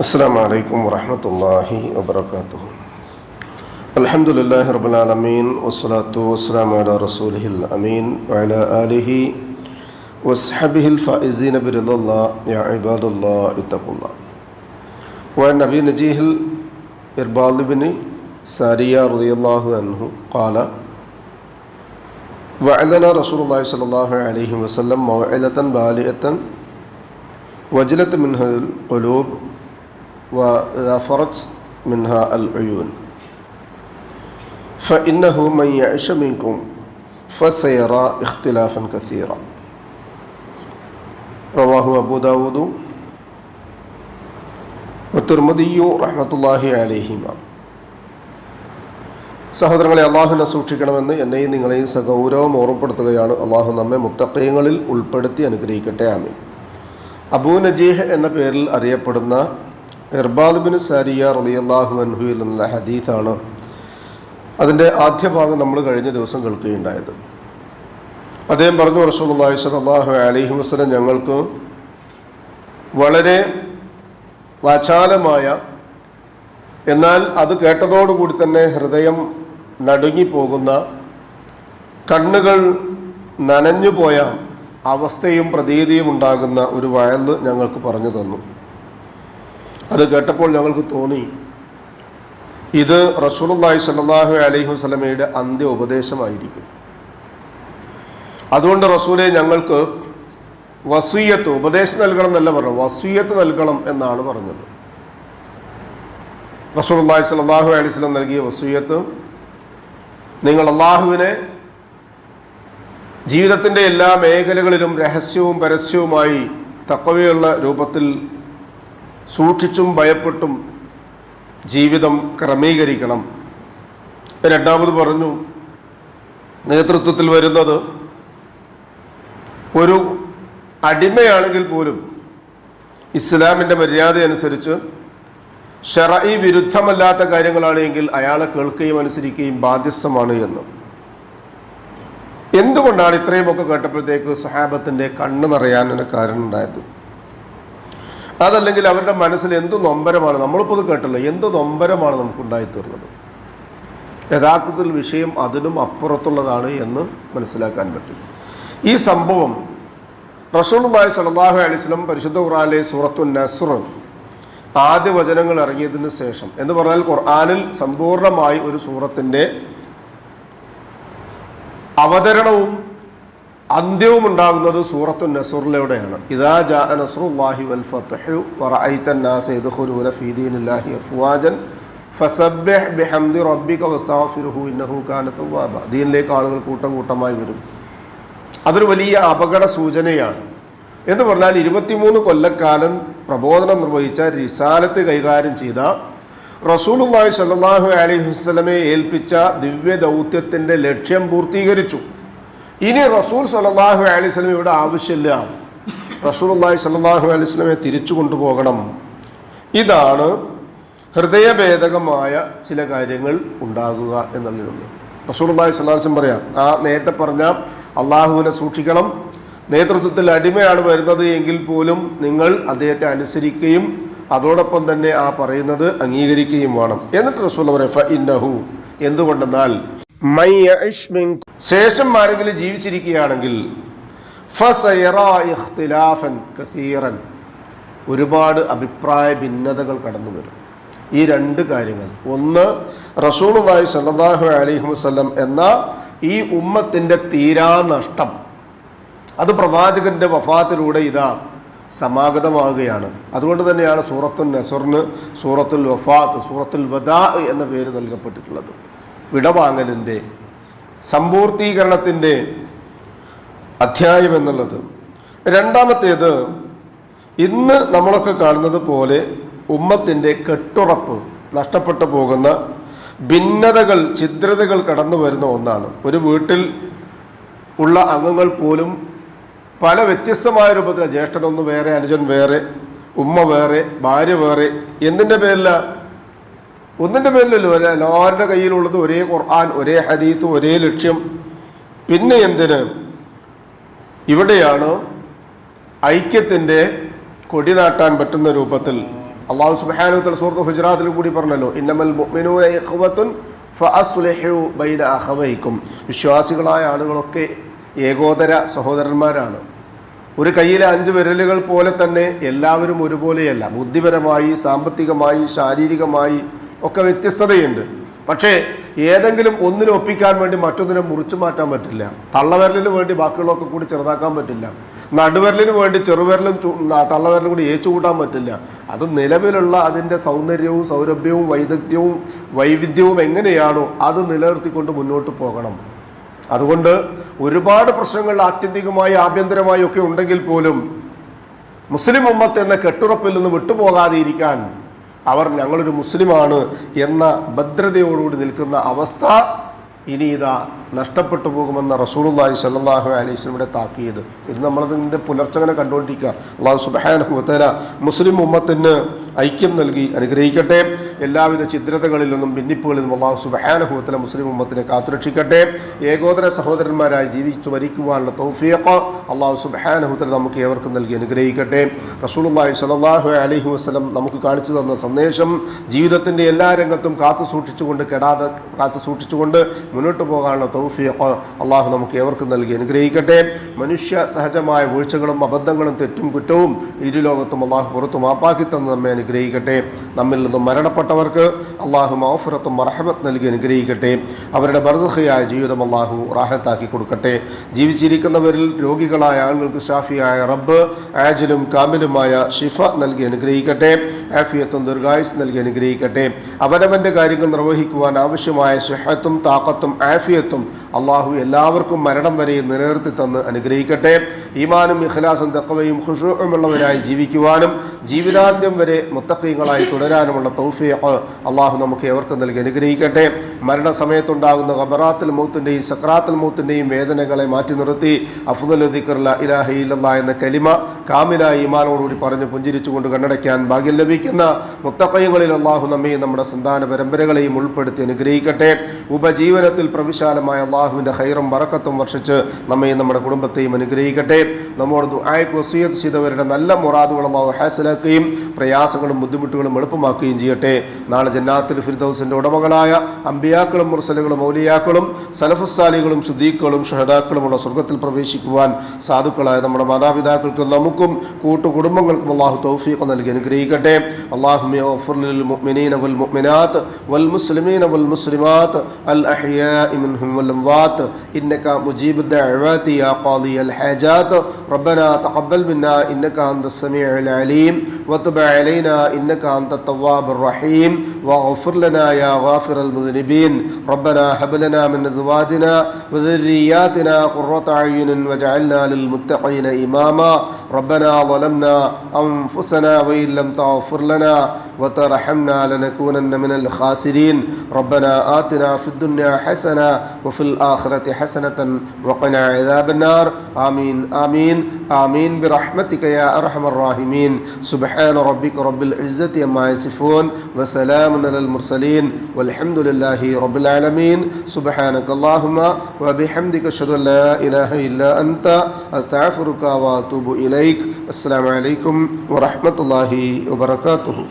السلام عليكم ورحمة الله وبركاته. الحمد لله رب العالمين والصلاة والسلام على رسوله الأمين وعلى آله وصحبه الفائزين برضا الله. يا عباد الله اتقوا الله. وعن أبي نجيه الإرباض بن سارية رضي الله عنه قال: وعظنا رسول الله صلى الله عليه وسلم موعظة بالغة وجلت منها القلوب وذافرت منها العيون فإنه من يعش منكم فسيرى اختلافا كثيرا. رواه أبو داود والترمذي رحمة الله عليهما. സഹോദരങ്ങളെ, അള്ളാഹുവിനെ സൂക്ഷിക്കണമെന്ന് എന്നെയും നിങ്ങളെയും സഗൗരവം ഓർമ്മപ്പെടുത്തുകയാണ്. അള്ളാഹു നമ്മെ മുത്തഖീങ്ങളിൽ ഉൾപ്പെടുത്തി അനുഗ്രഹിക്കട്ടെ. ആമീൻ. അബൂ നജീഹ് എന്ന പേരിൽ അറിയപ്പെടുന്ന ഇർബാദ് ബിൻ സാരിയ റളിയല്ലാഹു അൻഹുവിൽ നിന്നുള്ള ഹദീസാണ്. അതിൻ്റെ ആദ്യ ഭാഗം നമ്മൾ കഴിഞ്ഞ ദിവസം കേൾക്കുകയുണ്ടായത്. അദ്ദേഹം പറഞ്ഞു, റസൂലുള്ളാഹി സ്വല്ലല്ലാഹു അലൈഹി വസല്ലം ഞങ്ങൾക്ക് വളരെ വാചാലമായ, എന്നാൽ അത് കേട്ടതോടുകൂടി തന്നെ ഹൃദയം നടുങ്ങിപ്പോകുന്ന, കണ്ണുകൾ നനഞ്ഞുപോയ അവസ്ഥയും പ്രതീതിയും ഉണ്ടാകുന്ന ഒരു വയല് ഞങ്ങൾക്ക് പറഞ്ഞു തന്നു. അത് കേട്ടപ്പോൾ ഞങ്ങൾക്ക് തോന്നി, ഇത് റസൂലുള്ളാഹി സ്വല്ലല്ലാഹു അലൈഹി വസല്ലമയുടെ അന്ത്യ ഉപദേശമായിരിക്കും. അതുകൊണ്ട് റസൂലെ ഞങ്ങൾക്ക് വസിയ്യത്ത്, ഉപദേശം നൽകണം എന്നല്ല പറഞ്ഞു, വസിയ്യത്ത് നൽകണം എന്നാണ് പറഞ്ഞത്. റസൂലുള്ളാഹി സ്വല്ലല്ലാഹു അലൈഹി വസല്ലം നൽകിയ വസിയ്യത്ത്, നിങ്ങൾ അള്ളാഹുവിനെ ജീവിതത്തിൻ്റെ എല്ലാ മേഖലകളിലും രഹസ്യവും പരസ്യവുമായി തഖ്വയുള്ള രൂപത്തിൽ സൂക്ഷിച്ചും ഭയപ്പെട്ടും ജീവിതം ക്രമീകരിക്കണം. രണ്ടാമത് പറഞ്ഞു, നേതൃത്വത്തിൽ വരുന്നത് ഒരു അടിമയാണെങ്കിൽ പോലും ഇസ്ലാമിൻ്റെ മര്യാദ അനുസരിച്ച് ശർഈ വിരുദ്ധമല്ലാത്ത കാര്യങ്ങളാണെങ്കിൽ അയാളെ കേൾക്കുകയും അനുസരിക്കുകയും ബാധ്യസ്ഥമാണ് എന്ന്. എന്തുകൊണ്ടാണ് ഇത്രയുമൊക്കെ കേട്ടപ്പോഴത്തേക്ക് സഹാബത്തിൻ്റെ കണ്ണ് നിറയാനൊരു കാരണം ഉണ്ടായത്? അതല്ലെങ്കിൽ അവരുടെ മനസ്സിൽ എന്ത് നൊമ്പരമാണ്, നമ്മളിപ്പോൾ ഇത് കേട്ടല്ലോ, എന്ത് നൊമ്പരമാണ് നമുക്കുണ്ടായിത്തീർന്നത്. യഥാർത്ഥത്തിൽ വിഷയം അതിനും അപ്പുറത്തുള്ളതാണ് എന്ന് മനസ്സിലാക്കാൻ പറ്റും. ഈ സംഭവം റസൂലുള്ളാഹി സ്വല്ലല്ലാഹു അലൈഹി വസല്ലം പരിശുദ്ധ ഖുർആനിലെ സൂറത്തുൻ നസ്ർ ആദ്യ വചനങ്ങൾ ഇറങ്ങിയതിന് ശേഷം, എന്ന് പറഞ്ഞാൽ ഖുർആനിൽ സമ്പൂർണമായി ഒരു സൂറത്തിൻ്റെ അവതരണവും അന്ത്യവും ഉണ്ടാകുന്നത് സൂറത്തുൻ നസ്റിലൂടെയാണ്. ഇദാ ജാഅ നസ്റുല്ലാഹി വൽ ഫത്ഹു വറഅയ്ത അന്നാസ യദ്ഖുലൂന ഫീ ദീനില്ലാഹി അഫ്വാജൻ ഫസബ്ബിഹ് ബിഹംദി റബ്ബിക വസ്തഗ്ഫിർഹു ഇന്നഹു കാന തവ്വാബ. ദീനിലേക്ക് ആളുകൾ കൂട്ടം കൂട്ടമായി വരും. അതൊരു വലിയ അപകട സൂചനയാണ്. എന്ന് പറഞ്ഞാൽ 23 കൊല്ലക്കാലം പ്രബോധനം നിർവഹിച്ച, റിസാലത്ത് കൈകാര്യം ചെയ്ത, റസൂലുള്ളാഹി സ്വല്ലല്ലാഹു അലൈഹി വസല്ലമയെ ഏൽപ്പിച്ച ദിവ്യ ദൗത്യത്തിൻ്റെ ലക്ഷ്യം പൂർത്തീകരിച്ചു. ഇനി റസൂൽ സ്വല്ലല്ലാഹു അലൈഹി വസല്ലം ഇവിടെ ആവശ്യമില്ല. റസൂലുള്ളാഹി സ്വല്ലല്ലാഹു അലൈഹി വസല്ലമയെ തിരിച്ചു കൊണ്ടുപോകണം. ഇതാണ് ഹൃദയഭേദകമായ ചില കാര്യങ്ങൾ ഉണ്ടാകുക എന്നുള്ളതൊന്ന്. റസൂലുള്ളാഹി സ്വല്ലല്ലാഹു അലൈഹി വസല്ലം പറയാം, ആ നേരത്തെ പറഞ്ഞ അള്ളാഹുവിനെ സൂക്ഷിക്കണം, നേതൃത്വത്തിൽ അടിമയാണ് വരുന്നത് എങ്കിൽ പോലും നിങ്ങൾ അദ്ദേഹത്തെ അനുസരിക്കുകയും അതോടൊപ്പം തന്നെ ആ പറയുന്നത് അംഗീകരിക്കുകയും വേണം. എന്നിട്ട് റസൂൽ പറയാം, ഫഇന്നഹു, എന്തുകൊണ്ടെന്നാൽ ശേഷം ആരെങ്കിലും ജീവിച്ചിരിക്കുകയാണെങ്കിൽ ഫസയറാ ഇഖ്തിലാഫൻ കസീറൻ, ഒരുപാട് അഭിപ്രായ ഭിന്നതകൾ കടന്നു വരും. ഈ രണ്ട് കാര്യങ്ങൾ, ഒന്ന് റസൂലുള്ളാഹി സ്വല്ലല്ലാഹു അലൈഹി വസല്ലം എന്ന ഈ ഉമ്മത്തിൻ്റെ തീരാനഷ്ടം, അത് പ്രവാചകന്റെ വഫാത്തിലൂടെ ഇതാ സമാഗതമാവുകയാണ്. അതുകൊണ്ട് തന്നെയാണ് സൂറത്തുൻ നസ്റിന് സൂറത്തുൽ വഫാത്ത്, സൂറത്തുൽ വദാ എന്ന പേര് നൽകപ്പെട്ടിട്ടുള്ളത്. വിടവാങ്ങലിൻ്റെ, സമ്പൂർത്തീകരണത്തിൻ്റെ അധ്യായം എന്നുള്ളത്. രണ്ടാമത്തേത്, ഇന്ന് നമ്മളൊക്കെ കാണുന്നത് പോലെ ഉമ്മത്തിൻ്റെ കെട്ടുറപ്പ് നഷ്ടപ്പെട്ടു പോകുന്ന, ഭിന്നതകൾ, ഛിദ്രതകൾ കടന്നു വരുന്ന ഒന്നാണ്. ഒരു വീട്ടിൽ ഉള്ള അംഗങ്ങൾ പോലും പല വ്യത്യസ്തമായ രൂപത്തിൽ, ജ്യേഷ്ഠനൊന്ന് വേറെ, അനുജൻ വേറെ, ഉമ്മ വേറെ, ഭാര്യ വേറെ. എന്തിൻ്റെ പേരില? ഒന്നിൻ്റെ പേരിലല്ലോ. എല്ലാവരുടെ കയ്യിലുള്ളത് ഒരേ ഖുർആൻ, ഒരേ ഹദീസ്, ഒരേ ലക്ഷ്യം. പിന്നെ എന്തിന്? ഇവിടെയാണ് ഐക്യത്തിൻ്റെ കൊടി നാട്ടാൻ പറ്റുന്ന രൂപത്തിൽ അല്ലാഹു സുബ്ഹാനഹു വ തആല സൂറത്തുൽ ഹുജറാത്തിൽ കൂടി പറഞ്ഞല്ലോ, ഇന്നമൽ മുഅ്മിനൂന ഇഖ്വത്തുൻ ഫഅസ്ലിഹു ബൈന അഖവൈക്കും. വിശ്വാസികളായ ആളുകളൊക്കെ ഏകോദര സഹോദരന്മാരാണ്. ഒരു കയ്യിലെ 5 വിരലുകൾ പോലെ തന്നെ എല്ലാവരും ഒരുപോലെയല്ല. ബുദ്ധിപരമായി, സാമ്പത്തികമായി, ശാരീരികമായി ഒക്കെ വ്യത്യസ്തതയുണ്ട്. പക്ഷേ ഏതെങ്കിലും ഒന്നിനെ ഒപ്പിക്കാൻ വേണ്ടി മറ്റൊന്നിനെ മുറിച്ചു മാറ്റാൻ പറ്റില്ല. തള്ളവിരലിന് വേണ്ടി ബാക്കിയുള്ളതൊക്കെ കൂടി ചെറുതാക്കാൻ പറ്റില്ല. നടുവിരലിന് വേണ്ടി ചെറുവിരലും തള്ളവിരലും കൂടി ഏച്ചുകൂട്ടാൻ പറ്റില്ല. അത് നിലവിലുള്ള അതിൻ്റെ സൗന്ദര്യവും സൗരഭ്യവും വൈവിധ്യവും എങ്ങനെയാണോ അത് നിലനിർത്തിക്കൊണ്ട് മുന്നോട്ട് പോകണം. അതുകൊണ്ട് ഒരുപാട് പ്രശ്നങ്ങൾ ആത്യന്തികമായി ആഭ്യന്തരമായി ഒക്കെ ഉണ്ടെങ്കിൽ പോലും മുസ്ലിം ഉമ്മത്ത് എന്ന കെട്ടുറപ്പിൽ നിന്ന് വിട്ടുപോകാതിരിക്കാൻ അവർ ഞങ്ങളൊരു മുസ്ലിമാണ് എന്ന ഭദ്രതയോടുകൂടി നിൽക്കുന്ന അവസ്ഥ ഇനി ഇതാ നഷ്ടപ്പെട്ടു പോകുമെന്ന റസൂലുള്ളാഹി സ്വല്ലല്ലാഹു അലൈഹി വസല്ലമയുടെ താക്കീത്. ഇത് നമ്മളതിൻ്റെ പുലർച്ചങ്ങനെ കണ്ടുകൊണ്ടിരിക്കുക. അല്ലാഹു സുബ്ഹാനഹു വ തആല മുസ്ലിം ഉമ്മത്തിന് ഐക്യം നൽകി അനുഗ്രഹിക്കട്ടെ. എല്ലാവിധ ഛിദ്രതകളിൽ നിന്നും ഭിന്നിപ്പുകളിൽ നിന്നും അല്ലാഹു സുബ്ഹാനഹു വ തആല മുസ്ലിം ഉമ്മത്തിനെ കാത്തുരക്ഷിക്കട്ടെ. ഏകോദര സഹോദരന്മാരായി ജീവിച്ചു മരിക്കുവാനുള്ള തൗഫീഖ് അല്ലാഹു സുബ്ഹാനഹു വ തആല നമുക്ക് ഏവർക്കും നൽകി അനുഗ്രഹിക്കട്ടെ. റസൂലുള്ളാഹി സ്വല്ലല്ലാഹു അലൈഹി വസല്ലം നമുക്ക് കാണിച്ചു തന്ന സന്ദേശം ജീവിതത്തിൻ്റെ എല്ലാ രംഗത്തും കാത്തു സൂക്ഷിച്ചുകൊണ്ട് മുന്നോട്ട് പോകാനുള്ള തൗഫീഖ് അള്ളാഹു നമുക്ക് ഏവർക്കും നൽകി അനുഗ്രഹിക്കട്ടെ. മനുഷ്യ സഹജമായ വീഴ്ചകളും അബദ്ധങ്ങളും തെറ്റും കുറ്റവും ഇരുലോകത്തും അള്ളാഹു പുറത്തു മാപ്പാക്കി തന്ന് നമ്മെ അനുഗ്രഹിക്കട്ടെ. നമ്മിൽ നിന്നും മരണപ്പെട്ടവർക്ക് അള്ളാഹു മഗ്ഫിറത്തും മർഹമത്ത് നൽകി അനുഗ്രഹിക്കട്ടെ. അവരുടെ ബർസഖിയായ ജീവിതം അള്ളാഹു റാഹത്താക്കി കൊടുക്കട്ടെ. ജീവിച്ചിരിക്കുന്നവരിൽ രോഗികളായ ആളുകൾക്ക് ഷാഫിയായ റബ്ബ് ആജിലും കാമിലുമായ ഷിഫ നൽകി അനുഗ്രഹിക്കട്ടെ. ആഫിയത്തും ദീർഘായുസ് നൽകി അനുഗ്രഹിക്കട്ടെ. അവനവൻ്റെ കാര്യങ്ങൾ നിർവഹിക്കുവാൻ ആവശ്യമായ സിഹത്തും താഖത്തും ആഫിയത്തും അള്ളാഹു എല്ലാവർക്കും മരണം വരെ നിലനിർത്തി തന്ന് അനുഗ്രഹിക്കട്ടെ. ഈമാനും ഇഖ്ലാസും തഖ്വയും ഖുശൂഉം ഉള്ളവരായി ജീവിക്കുവാനും ജീവിതാന്ത്യം വരെ മുത്തഖീങ്ങളായി തുടരാനുമുള്ള തൗഫീഖ് അള്ളാഹു നമുക്ക് ഏവർക്കും നൽകി അനുഗ്രഹിക്കട്ടെ. മരണസമയത്തുണ്ടാകുന്ന ഖബറാത്തുൽ മൗത്തിൻ്റെയും സക്രാത്തുൽ മൗത്തിൻ്റെയും വേദനകളെ മാറ്റി നിർത്തി അഫ്ദലു ദിക്ർ ലാ ഇലാഹ ഇല്ലല്ലാഹ് എന്ന കലിമ കാമിലായ ഈമാനോടുകൂടി പറഞ്ഞു പുഞ്ചിരിച്ചുകൊണ്ട് കണ്ണടയ്ക്കാൻ ഭാഗ്യം ലഭിക്കുന്ന മുത്തഖീങ്ങളിൽ അള്ളാഹു നമ്മയും നമ്മുടെ സന്താന പരമ്പരകളെയും ഉൾപ്പെടുത്തി അനുഗ്രഹിക്കട്ടെ. ഉപജീവനത്തിൽ പ്രവിശാലമായ അള്ളാഹുവിൻ്റെ ഖൈറും ബറക്കത്തും വർഷിച്ച് നമ്മയും നമ്മുടെ കുടുംബത്തെയും അനുഗ്രഹിക്കട്ടെ. നമ്മോട് ദുആയ്ക്ക് വസിയത്ത് ചെയ്തവരുടെ നല്ല മുറാദുകൾ അള്ളാഹു ഹാസിലാക്കുകയും പ്രയാസങ്ങളും ബുദ്ധിമുട്ടുകളും എളുപ്പമാക്കുകയും ചെയ്യട്ടെ. നാളെ ജന്നാത്തുൽ ഫിർദൗസിൻ്റെ ഉടമകളായ അമ്പിയാക്കളും മുർസലുകളും ഔലിയാക്കളും സലഫുസ്സാലികളും സുദീഖുകളും ഷഹദാക്കളുമുള്ള സ്വർഗ്ഗത്തിൽ പ്രവേശിക്കുവാൻ സാധുക്കളായ നമ്മുടെ മാതാപിതാക്കൾക്കും നമുക്കും കൂട്ടുകുടുംബങ്ങൾക്കും അള്ളാഹു തൗഫീഖ് നൽകി അനുഗ്രഹിക്കട്ടെ. അല്ലാഹുമ്മ ഗ്ഫിർ ലിൽ മുഅ്മിനീന വൽ മുഅ്മിനാത്ത് വൽ മുസ്ലിമീന വൽ മുസ്ലിമാത്ത് അൽ അഹ്യാഇ മിൻഹും വൽ അംവാത്ത് ഇന്നക മുജീബുദ് ദഅവാതി യാ ഖാദിയൽ ഹാജാത്ത് റബ്ബനാ തഖബ്ബൽ മിന്നാ ഇന്നക അൻതസ് സമീഉൽ അലീം വതുബ് അലൈനാ ഇന്നക അൻതത് തവ്വാബുർ റഹീം വഗ്ഫിർ ലനാ യാ ഗാഫിറൽ മുദ്നിബീൻ റബ്ബനാ ഹബ് ലനാ മിൻ അസ്വാജിനാ വദുർരിയ്യാതിനാ ഖുർറത അയ്യുനിൻ വജഅൽനാ ലിൽ മുത്തഖീന ഇമാമാ റബ്ബനാ ളലംനാ അൻഫുസനാ വഇൻ ലം തഗ്ഫിർ ലനാ വതർഹംനാ ലനകൂനന്ന മിനൽ ഖാസിരീൻ റബ്ബനാ ആതിനാ ഫിദ് ദുനിയാ ഹസന വഫിൽ ആഖിറതി ഹസനതൻ വഖിനാ അദാബന്നാർ ആമീൻ ആമീൻ ആമീൻ ബിറഹ്മതിക യാ അർഹമർ റഹീമീൻ സുബ്ഹാന റബ്ബിക റബ്ബിൽ ഇസ്സതി അമ്മാ യസിഫൂൻ വസലാമുൻ അലൽ മുർസലീൻ വൽഹംദുലില്ലാഹി റബ്ബിൽ ആലമീൻ സുബ്ഹാനക അല്ലാഹുമ്മ വബിഹംദിക അശ്ഹദു അൻ ലാ ഇലാഹ ഇല്ലാ അൻത അസ്തഗ്ഫിറുക വഅതൂബു ഇലൈക്. അസ്സലാമു അലൈക്കും വറഹ്മത്തുള്ളാഹി വബറകാതുഹു.